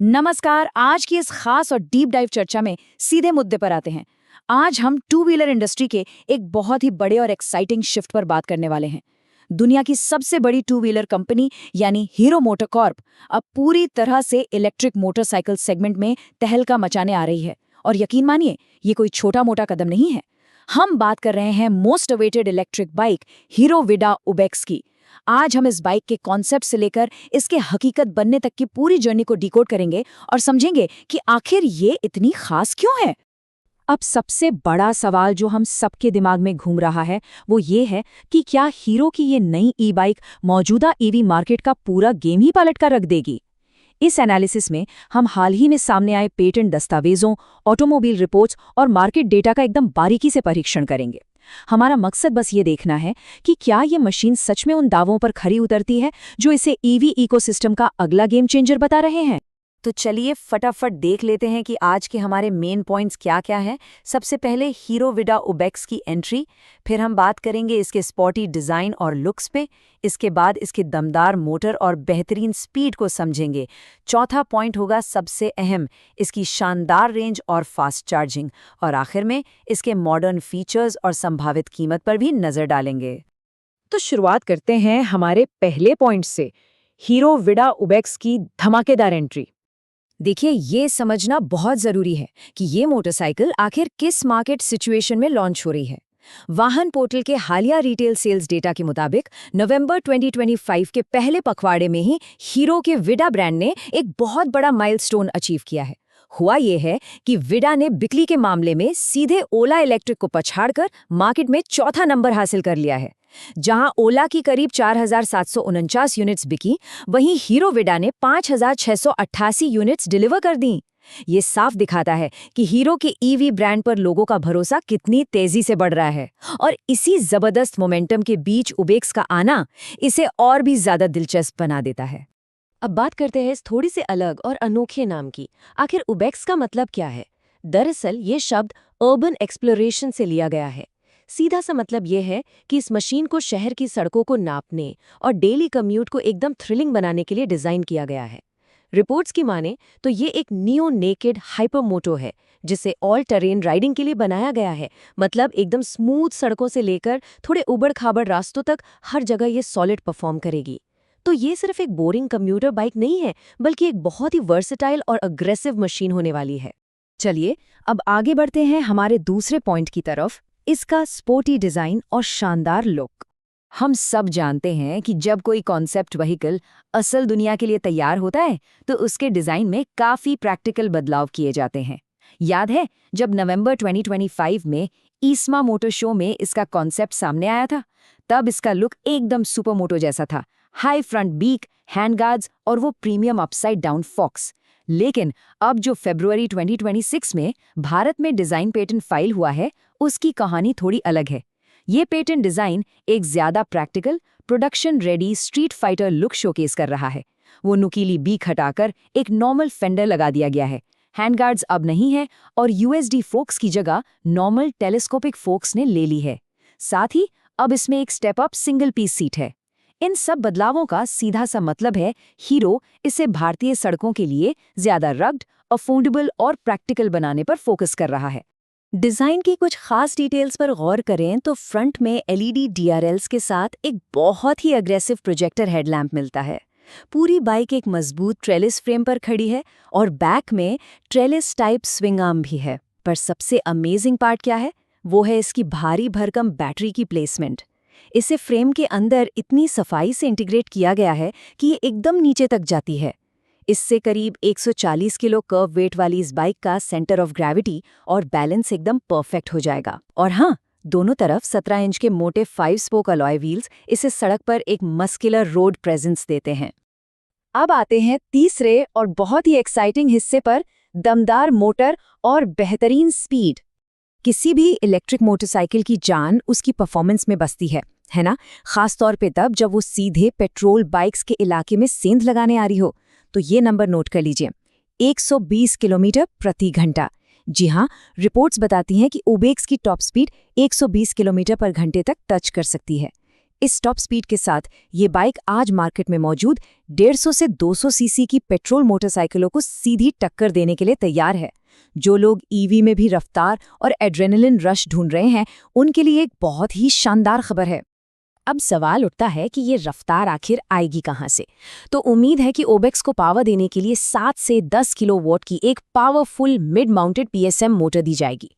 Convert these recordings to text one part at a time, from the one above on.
नमस्कार। आज की इस खास और डीप डाइव चर्चा में सीधे मुद्दे पर आते हैं। आज हम टू व्हीलर इंडस्ट्री के एक बहुत ही बड़े और एक्साइटिंग शिफ्ट पर बात करने वाले हैं। दुनिया की सबसे बड़ी टू व्हीलर कंपनी यानी हीरो मोटोकॉर्प अब पूरी तरह से इलेक्ट्रिक मोटरसाइकिल सेगमेंट में तहलका मचाने आ रही है। और यकीन मानिए, ये कोई छोटा मोटा कदम नहीं है। हम बात कर रहे हैं most awaited electric bike hero विडा उबेक्स की। आज हम इस बाइक के कॉन्सेप्ट से लेकर इसके हकीकत बनने तक की पूरी जर्नी को डिकोड करेंगे और समझेंगे कि आखिर ये इतनी खास क्यों है। अब सबसे बड़ा सवाल जो हम सबके दिमाग में घूम रहा है वो ये है कि क्या हीरो की ये नई ई बाइक मौजूदा ईवी मार्केट का पूरा गेम ही पलट कर रख देगी। इस एनालिसिस में हम हाल ही में सामने आए पेटेंट दस्तावेजों, ऑटोमोबाइल रिपोर्ट्स और मार्केट डेटा का एकदम बारीकी से परीक्षण करेंगे। हमारा मकसद बस ये देखना है कि क्या ये मशीन सच में उन दावों पर खरी उतरती है जो इसे ईवी इकोसिस्टम का अगला गेम चेंजर बता रहे हैं। तो चलिए फटाफट देख लेते हैं कि आज के हमारे मेन पॉइंट्स क्या क्या हैं। सबसे पहले हीरो विडा उबेक्स की एंट्री, फिर हम बात करेंगे इसके स्पॉटी डिज़ाइन और लुक्स पे, इसके बाद इसके दमदार मोटर और बेहतरीन स्पीड को समझेंगे। चौथा पॉइंट होगा सबसे अहम, इसकी शानदार रेंज और फास्ट चार्जिंग, और आखिर में इसके मॉडर्न फीचर्स और संभावित कीमत पर भी नज़र डालेंगे। तो शुरुआत करते हैं हमारे पहले पॉइंट से, हीरो विडा उबेक्स की धमाकेदार एंट्री। देखिए, ये समझना बहुत ज़रूरी है कि ये मोटरसाइकिल आखिर किस मार्केट सिचुएशन में लॉन्च हो रही है। वाहन पोर्टल के हालिया रिटेल सेल्स डेटा के मुताबिक नवंबर 2025 के पहले पखवाड़े में ही हीरो के विडा ब्रांड ने एक बहुत बड़ा माइलस्टोन अचीव किया है। हुआ ये है कि विडा ने बिक्री के मामले में सीधे ओला इलेक्ट्रिक को पछाड़कर मार्केट में चौथा नंबर हासिल कर लिया है। जहां ओला की करीब 4,749 यूनिट्स बिकी, वहीं हीरो विडा ने 5,688 यूनिट्स डिलीवर कर दी। ये साफ दिखाता है कि हीरो के ईवी ब्रांड पर लोगों का भरोसा कितनी तेजी से बढ़ रहा है। और इसी जबरदस्त मोमेंटम के बीच उबेक्स का आना इसे और भी ज्यादा दिलचस्प बना देता है। अब बात करते हैं इस थोड़ी से अलग और अनोखे नाम की। आखिर उबेक्स का मतलब क्या है? दरअसल ये शब्द अर्बन एक्सप्लोरेशन से लिया गया है। सीधा सा मतलब ये है कि इस मशीन को शहर की सड़कों को नापने और डेली कम्यूट को एकदम थ्रिलिंग बनाने के लिए डिजाइन किया गया है। रिपोर्ट्स की माने तो ये एक नियो नेकेड हाइपरमोटो है जिसे ऑल टेरेन राइडिंग के लिए बनाया गया है। मतलब एकदम स्मूथ सड़कों से लेकर थोड़े उबड़ खाबड़ रास्तों तक हर जगह ये सॉलिड परफॉर्म करेगी। तो ये सिर्फ एक बोरिंग कम्यूटर बाइक नहीं है, बल्कि एक बहुत ही वर्सेटाइल और अग्रेसिव मशीन होने वाली है। चलिए अब आगे बढ़ते हैं हमारे दूसरे पॉइंट की तरफ, इसका स्पोर्टी डिज़ाइन और शानदार लुक। हम सब जानते हैं कि जब कोई कॉन्सेप्ट व्हीकल असल दुनिया के लिए तैयार होता है तो उसके डिज़ाइन में काफ़ी प्रैक्टिकल बदलाव किए जाते हैं। याद है जब नवंबर 2025 में ईस्मा मोटर शो में इसका कॉन्सेप्ट सामने आया था, तब इसका लुक एकदम सुपर मोटो जैसा था। हाई फ्रंट बीक, हैंडगार्ड्स और वो प्रीमियम अपसाइड डाउन फॉक्स। लेकिन अब जो फरवरी 2026 में भारत में डिज़ाइन पेटेंट फाइल हुआ है, उसकी कहानी थोड़ी अलग है। ये पेटेंट डिज़ाइन एक ज़्यादा practical, production ready street fighter look showcase कर रहा है। वो नुकीली बीक हटाकर एक नॉर्मल फेंडर लगा दिया गया है। हैंडगार्ड्स अब नहीं है और यूएसडी फोक्स की जगह नॉर्मल टेलीस्कोपिक फोक्स ने ले ली है। साथ ही अब इसमें एक step up single piece seat है। इन सब बदलावों का सीधा सा मतलब है हीरो इसे भारतीय सड़कों के लिए ज्यादा रग्ड, अफोर्डेबल और प्रैक्टिकल बनाने पर फोकस कर रहा है। डिज़ाइन की कुछ खास डिटेल्स पर गौर करें तो फ्रंट में एलईडी डीआरएल्स के साथ एक बहुत ही अग्रेसिव प्रोजेक्टर हेडलैम्प मिलता है। पूरी बाइक एक मजबूत ट्रेलिस फ्रेम पर खड़ी है और बैक में ट्रेलिस टाइप स्विंग आर्म भी है। पर सबसे अमेजिंग पार्ट क्या है? वो है इसकी भारी भरकम बैटरी की प्लेसमेंट। इसे फ्रेम के अंदर इतनी सफाई से इंटीग्रेट किया गया है कि ये एकदम नीचे तक जाती है। इससे करीब 140 किलो कर्व वेट वाली इस बाइक का सेंटर ऑफ ग्रेविटी और बैलेंस एकदम परफेक्ट हो जाएगा। और हाँ, दोनों तरफ 17 इंच के मोटे 5 स्पोक अलॉय व्हील्स इसे सड़क पर एक मस्कुलर रोड प्रेजेंस देते हैं। अब आते हैं तीसरे और बहुत ही एक्साइटिंग हिस्से पर, दमदार मोटर और बेहतरीन स्पीड। किसी भी इलेक्ट्रिक मोटरसाइकिल की जान उसकी परफॉर्मेंस में बसती है ना? खास तौर पे तब जब वो सीधे पेट्रोल बाइक्स के इलाके में सेंध लगाने आ रही हो। तो ये नंबर नोट कर लीजिए, 120 किलोमीटर प्रति घंटा। जी हाँ, रिपोर्ट्स बताती हैं कि उबेक्स की टॉप स्पीड 120 किलोमीटर पर घंटे तक टच कर सकती है। इस टॉप स्पीड के साथ ये बाइक आज मार्केट में मौजूद 150 से 200 सीसी की पेट्रोल मोटरसाइकिलों को सीधी टक्कर देने के लिए तैयार है। जो लोग ईवी में भी रफ्तार और एड्रेनलिन रश ढूंढ रहे हैं, उनके लिए एक बहुत ही शानदार खबर है। अब सवाल उठता है कि ये रफ्तार आखिर आएगी कहाँ से? तो उम्मीद है कि ओबेक्स को पावर देने के लिए 7 से 10 किलोवाट की एक powerful mid mounted PSM motor दी जाएगी।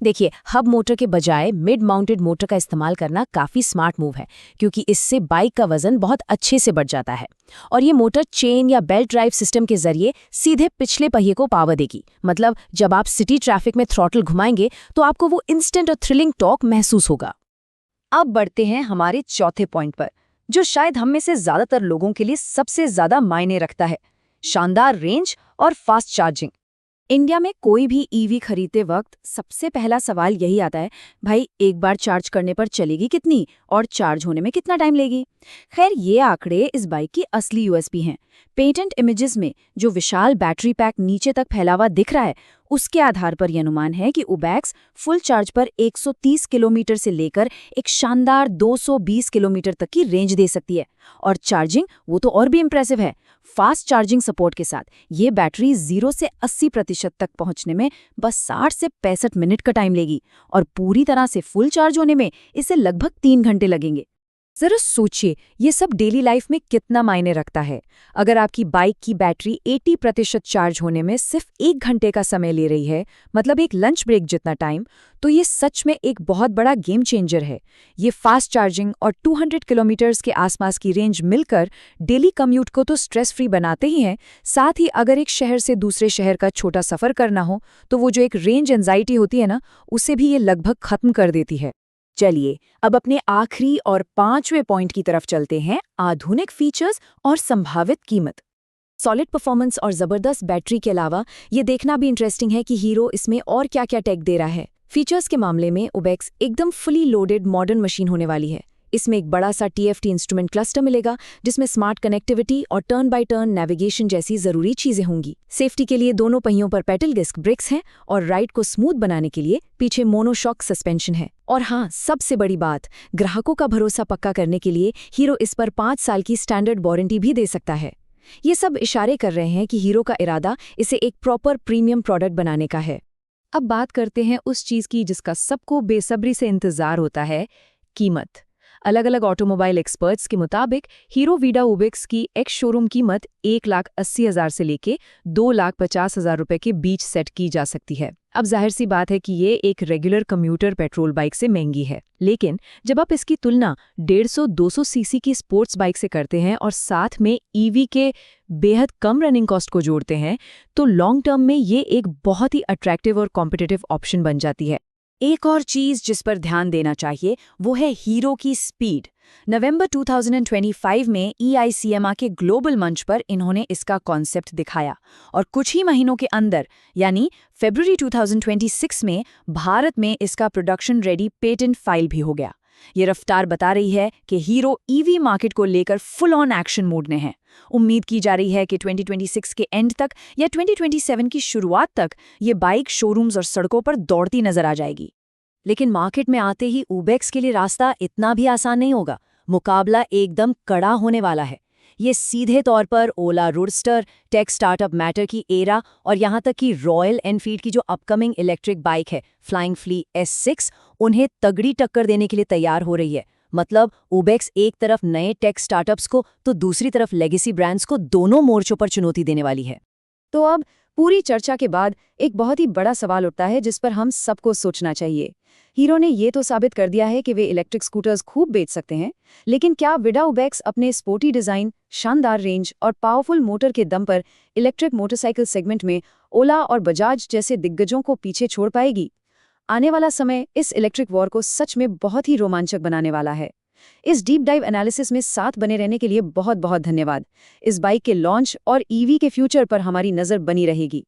देखिए, हब मोटर के बजाय मिड माउंटेड मोटर का इस्तेमाल करना काफ़ी स्मार्ट मूव है, क्योंकि इससे बाइक का वजन बहुत अच्छे से बढ़ जाता है। और ये मोटर चेन या बेल्ट ड्राइव सिस्टम के जरिए सीधे पिछले पहिए को पावर देगी। मतलब जब आप सिटी ट्रैफिक में थ्रॉटल घुमाएंगे तो आपको वो इंस्टेंट और थ्रिलिंग टॉर्क महसूस होगा। अब बढ़ते हैं हमारे चौथे पॉइंट पर, जो शायद हम में से ज्यादातर लोगों के लिए सबसे ज्यादा मायने रखता है: शानदार रेंज और फास्ट चार्जिंग। इंडिया में कोई भी ईवी खरीदते वक्त सबसे पहला सवाल यही आता है, भाई एक बार चार्ज करने पर चलेगी कितनी और चार्ज होने में कितना टाइम लेगी। खैर, ये आंकड़े इस बाइक की असली यूएसपी हैं। पेटेंट इमेजेस में जो विशाल बैटरी पैक नीचे तक फैला हुआ दिख रहा है, उसके आधार पर यह अनुमान है कि उबैक्स फुल चार्ज पर 130 किलोमीटर से लेकर एक शानदार 220 किलोमीटर तक की रेंज दे सकती है। और चार्जिंग, वो तो और भी इंप्रेसिव है। फास्ट चार्जिंग सपोर्ट के साथ ये बैटरी 0 से 80% तक पहुंचने में बस 60 से 65 मिनट का टाइम लेगी, और पूरी तरह से फुल चार्ज होने में इसे लगभग 3 घंटे लगेंगे। जरा सोचिए, ये सब डेली लाइफ में कितना मायने रखता है। अगर आपकी बाइक की बैटरी 80% चार्ज होने में सिर्फ 1 घंटे का समय ले रही है, मतलब एक लंच ब्रेक जितना टाइम, तो ये सच में एक बहुत बड़ा गेम चेंजर है। ये फास्ट चार्जिंग और 200 किलोमीटर्स के आसपास की रेंज मिलकर डेली कम्यूट को तो स्ट्रेस फ्री बनाते ही हैं, साथ ही अगर एक शहर से दूसरे शहर का छोटा सफ़र करना हो तो वो जो एक रेंज एंजाइटी होती है ना, उसे भी ये लगभग खत्म कर देती है। चलिए, अब अपने आखिरी और 5वें पॉइंट की तरफ चलते हैं: आधुनिक फीचर्स और संभावित कीमत। सॉलिड परफॉर्मेंस और ज़बरदस्त बैटरी के अलावा ये देखना भी इंटरेस्टिंग है कि हीरो इसमें और क्या-क्या टेक दे रहा है। फीचर्स के मामले में उबेक्स एकदम फुली लोडेड मॉडर्न मशीन होने वाली है। इसमें एक बड़ा सा TFT इंस्ट्रूमेंट क्लस्टर मिलेगा, जिसमें स्मार्ट कनेक्टिविटी और टर्न बाय टर्न नेविगेशन जैसी ज़रूरी चीज़ें होंगी। सेफ्टी के लिए दोनों पहियों पर पेडल डिस्क ब्रेक्स हैं, और राइड को स्मूथ बनाने के लिए पीछे मोनोशॉक सस्पेंशन है। और हाँ, सबसे बड़ी बात, ग्राहकों का भरोसा पक्का करने के लिए हीरो इस पर 5 साल की स्टैंडर्ड वारंटी भी दे सकता है। ये सब इशारे कर रहे हैं कि हीरो का इरादा इसे एक प्रॉपर प्रीमियम प्रोडक्ट बनाने का है। अब बात करते हैं उस चीज़ की जिसका सबको बेसब्री से इंतज़ार होता है: कीमत। अलग अलग ऑटोमोबाइल एक्सपर्ट्स के मुताबिक हीरो वीडा उबेक्स की एक्स शोरूम कीमत 1,80,000 से लेके 2,50,000 रुपए के बीच सेट की जा सकती है। अब जाहिर सी बात है कि ये एक रेगुलर कम्यूटर पेट्रोल बाइक से महंगी है, लेकिन जब आप इसकी तुलना 150-200 सीसी की स्पोर्ट्स बाइक से करते हैं और साथ में ईवी के बेहद कम रनिंग कॉस्ट को जोड़ते हैं, तो लॉन्ग टर्म में ये एक बहुत ही अट्रैक्टिव और कॉम्पिटिटिव ऑप्शन बन जाती है। एक और चीज़ जिस पर ध्यान देना चाहिए वो है हीरो की स्पीड। नवंबर 2025 में EICMA के ग्लोबल मंच पर इन्होंने इसका कॉन्सेप्ट दिखाया, और कुछ ही महीनों के अंदर यानी फरवरी 2026 में भारत में इसका प्रोडक्शन रेडी पेटेंट फाइल भी हो गया। ये रफ्तार बता रही है कि हीरो ईवी मार्केट को लेकर फुल ऑन एक्शन मोड में है। उम्मीद की जा रही है कि 2026 के एंड तक या 2027 की शुरुआत तक ये बाइक शोरूम्स और सड़कों पर दौड़ती नजर आ जाएगी। लेकिन मार्केट में आते ही उबेक्स के लिए रास्ता इतना भी आसान नहीं होगा। मुकाबला एकदम कड़ा होने वाला है। ये सीधे तौर पर ओला रोडस्टर, टेक स्टार्टअप मैटर की एरा और यहाँ तक कि रॉयल एनफील्ड की जो अपकमिंग इलेक्ट्रिक बाइक है फ्लाइंग फ्ली S6, उन्हें तगड़ी टक्कर देने के लिए तैयार हो रही है। मतलब उबेक्स एक तरफ नए टेक स्टार्टअप्स को तो दूसरी तरफ लेगेसी ब्रांड्स को दोनों मोर्चों पर चुनौती देने वाली है। तो अब पूरी चर्चा के बाद एक बहुत ही बड़ा सवाल उठता है जिस पर हम सबको सोचना चाहिए। हीरो ने ये तो साबित कर दिया है कि वे इलेक्ट्रिक स्कूटर्स खूब बेच सकते हैं, लेकिन क्या वीडा उबेक्स अपने स्पोर्टी डिजाइन, शानदार रेंज और पावरफुल मोटर के दम पर इलेक्ट्रिक मोटरसाइकिल सेगमेंट में ओला और बजाज जैसे दिग्गजों को पीछे छोड़ पाएगी? आने वाला समय इस इलेक्ट्रिक वॉर को सच में बहुत ही रोमांचक बनाने वाला है। इस डीप डाइव एनालिसिस में साथ बने रहने के लिए बहुत बहुत धन्यवाद। इस बाइक के लॉन्च और ईवी के फ्यूचर पर हमारी नज़र बनी रहेगी।